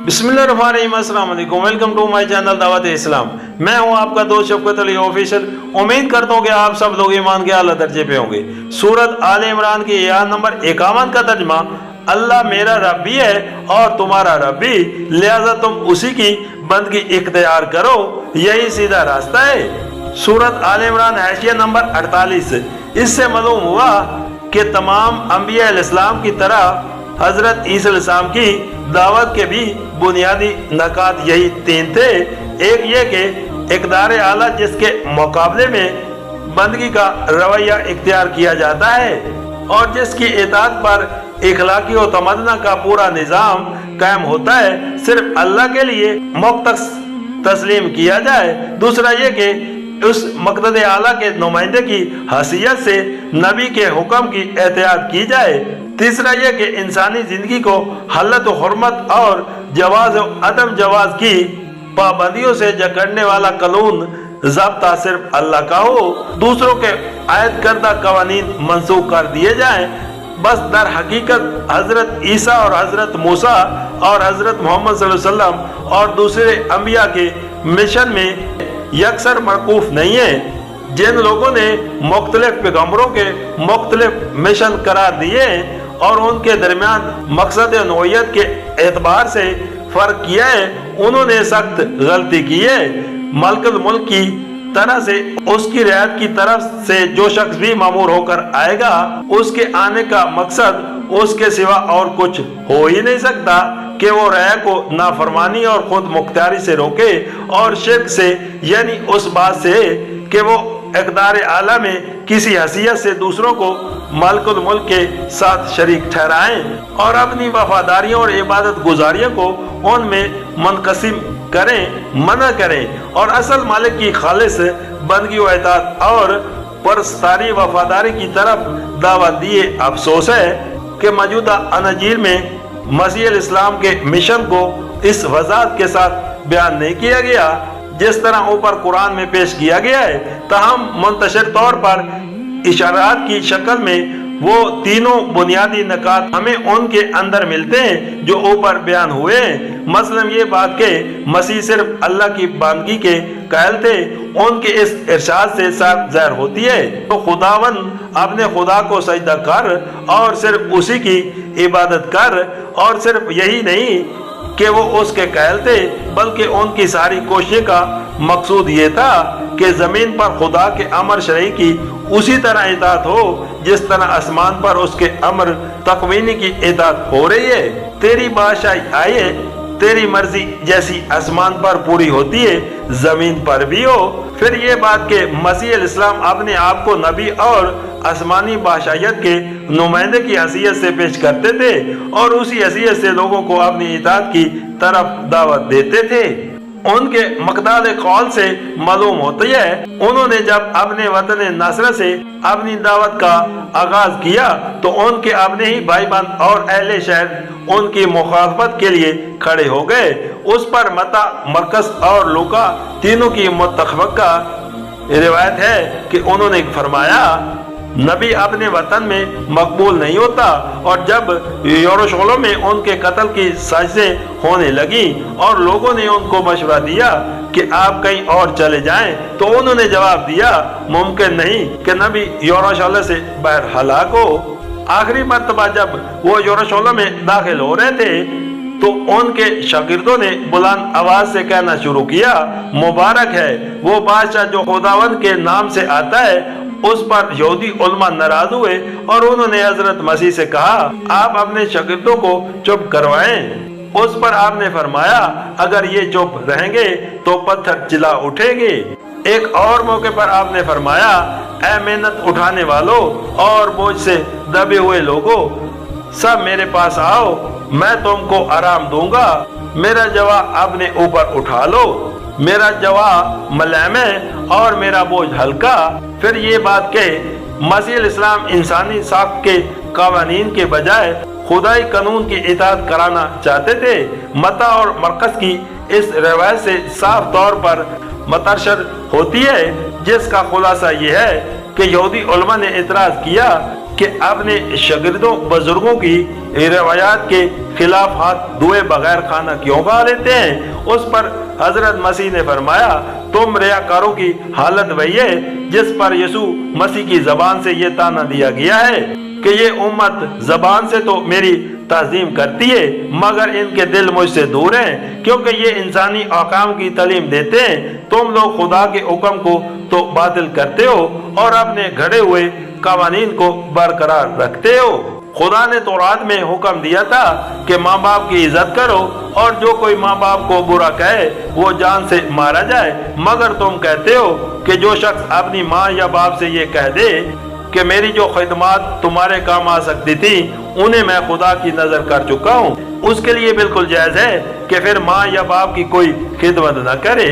बिस्मिल्लाहिर्रहमानिर्रहीम, अस्सलाम वालेकुम, वेलकम टू माय चैनल दावत इस्लाम। मैं हूं आपका दोस्त शफकत अली ऑफिशियल। उम्मीद करता हूं कि आप सब लोग ईमान के आला दर्जे पे होंगे। सूरत आल इमरान की आयत नंबर 51 का तर्जमा, अल्लाह मेरा रब भी है और तुम्हारा रब भी, लिहाजा तुम उसी की बंदगी इख्तियार करो, यही सीधा रास्ता है। सूरत आल इमरान हाशिया नंबर 48। इससे मालूम हुआ कि तमाम अंबिया अलैहिस्सलाम की तरह हजरत ईसा अलैहिस्सलाम की दावत के भी बुनियादी नकात यही 3 थे। एक ये कि इक़दार आला जिसके मुकाबले में बंदगी का रवैया इख्तियार किया जाता है और जिसकी इताअत पर इखलाकी और तमन्ना का पूरा निज़ाम कायम होता है, सिर्फ अल्लाह के लिए मुख्तस तस्लीम किया जाए। दूसरा ये कि उस मक़सद आला के नुमाइंदे की हैसियत से नबी के हुक्म की एहतियात की जाए। तीसरा यह कि इंसानी जिंदगी को हल्लत व हुर्मत और जवाज व अदम जवाज की पाबंदियों से जकड़ने वाला कानून ज़ाब्ता सिर्फ अल्लाह का हो, दूसरों के आयत करदा कवानीन मंसूख कर दिए जाएं। बस दर हकीकत हजरत ईसा और हजरत मूसा और हजरत मोहम्मद सल्लल्लाहु अलैहि वसल्लम और दूसरे अंबिया के मिशन में यकसर मरकूफ नहीं है। जिन लोगों ने मुख्तलिफ पैगम्बरों के मुख्तलिफ मिशन करार दिए और उनके दरमियान मकसद नौइयत के एतबार से फर्क किया है, उन्होंने सख्त गलती की है। मलकुल मुल्क की तरह से उसकी रियायत की तरफ से जो शख्स भी मामूर होकर आएगा, उसके आने का मकसद उसके सिवा और कुछ हो ही नहीं सकता कि वो राय को नाफरमानी और खुद मुख्तारी से रोके और शिर्क से, यानी उस बात से कि वो इक़दार आला में किसी हैसियत से दूसरों को मालिकुल मुल्क के साथ शरीक ठहराएं और अपनी वफादारियों और इबादत गुजारियों को उनमें मुनक़सिम करें, मना करें और असल मालिक की खालिस बंदगी व इताअत और परस्तारी वफादारी की तरफ दावत दिए। अफसोस है कि मौजूदा अनाजील में मसीह इस्लाम के मिशन को इस वज़ाहत के साथ बयान नहीं किया गया जिस तरह ऊपर कुरान में पेश किया गया है। ताहम मुंतशिर तौर पर इशारात की शक्ल में वो तीनों बुनियादी नकात हमें उनके अंदर मिलते हैं जो ऊपर बयान हुए हैं। मसलन ये बात के मसीह सिर्फ अल्लाह की बंदगी के कायल थे, उनके इस इरशाद से साफ ज़ाहिर होती है तो खुदावन अपने खुदा को सजदा कर और सिर्फ उसी की इबादत कर। और सिर्फ यही नहीं कि वो उसके कायल थे, बल्कि उनकी सारी कोशिश का मकसूद ये था कि ज़मीन पर खुदा के अमर शरई की उसी तरह इताअत हो जिस तरह आसमान पर उसके अमर तकवीनी की इताअत हो रही है। तेरी बादशाही आई है, तेरी मर्जी जैसी आसमान पर पूरी होती है जमीन पर भी हो। फिर ये बात कि मसीह इस्लाम अपने आप को नबी और आसमानी बादशाहियत के नुमाइंदे की हैसियत से पेश करते थे और उसी हैसियत से लोगों को अपनी इताअत की तरफ दावत देते थे। उनके मकदाद कौल से मालूम होती है उन्होंने जब अपने वतन नसर से अपनी दावत का आगाज किया तो उनके अपने ही भाई बंद और अहले शहर उनकी मुखालफत के लिए खड़े हो गए। उस पर मता, मरकस और लूका तीनों की मुत्तफ़क़ा रिवायत है कि उन्होंने फरमाया, नबी अपने वतन में मकबूल नहीं होता। और जब यरूशलेम में उनके कत्ल की साजिशें होने लगी और लोगों ने उनको मशवरा दिया कि आप कहीं और चले जाएं, तो उन्होंने जवाब दिया, मुमकिन नहीं कि नबी यरूशलेम से बाहर हलाक हो। आखिरी मर्तबा जब वो यरूशलेम में दाखिल हो रहे थे तो उनके शागिर्दों ने बुलंद आवाज से कहना शुरू किया, मुबारक है वो बादशाह जो खुदावन के नाम से आता है। उस पर यहूदी उलमा नाराज हुए और उन्होंने हजरत मसीह से कहा, आप अपने शागिर्दों को चुप करवाएं। उस पर आपने फरमाया, अगर ये चुप रहेंगे तो पत्थर चिल्ला उठेंगे। एक और मौके पर आपने फरमाया, ऐ मेहनत उठाने वालों और बोझ से दबे हुए लोगों, सब मेरे पास आओ, मैं तुमको आराम दूंगा। मेरा जवा अपने ऊपर उठा लो, मेरा जवा मलैम है और मेरा बोझ हल्का। फिर ये बात के मसीह इस्लाम इंसानी साख के कवानीन के बजाय खुदाई कानून की इताअत कराना चाहते थे। मता और मरकस की इस रवायत से साफ तौर पर मतरशर होती है, जिसका खुलासा ये है कि यहूदी उलमा ने इतराज किया کہ اپنے شاگردوں بزرگوں کی روایات کے خلاف ہاتھ دھوئے بغیر کھانا کیوں کھا لیتے ہیں؟ اس پر حضرت مسیح نے فرمایا تم ریاکاروں کی حالت وہی ہے جس پر یسوع مسیح کی زبان سے یہ طعنہ دیا گیا ہے کہ یہ امت زبان سے تو میری تعظیم کرتی ہے مگر ان کے دل مجھ سے دور ہیں، کیونکہ یہ انسانی احکام کی تعلیم دیتے ہیں۔ تم لوگ خدا کے حکم کو تو باطل کرتے ہو اور اپنے گھڑے ہوئے قوانین کو برقرار رکھتے ہو۔ خدا نے تورات میں حکم دیا تھا کہ ماں باپ کی عزت کرو اور جو کوئی ماں باپ کو برا کہے وہ جان سے مارا جائے، مگر تم کہتے ہو کہ جو شخص اپنی ماں یا باپ سے یہ کہہ دے کہ میری جو خدمات تمہارے کام آ سکتی تھی انہیں میں خدا کی نظر کر چکا ہوں، اس کے لیے بالکل جائز ہے کہ پھر ماں یا باپ کی کوئی خدمت نہ کرے۔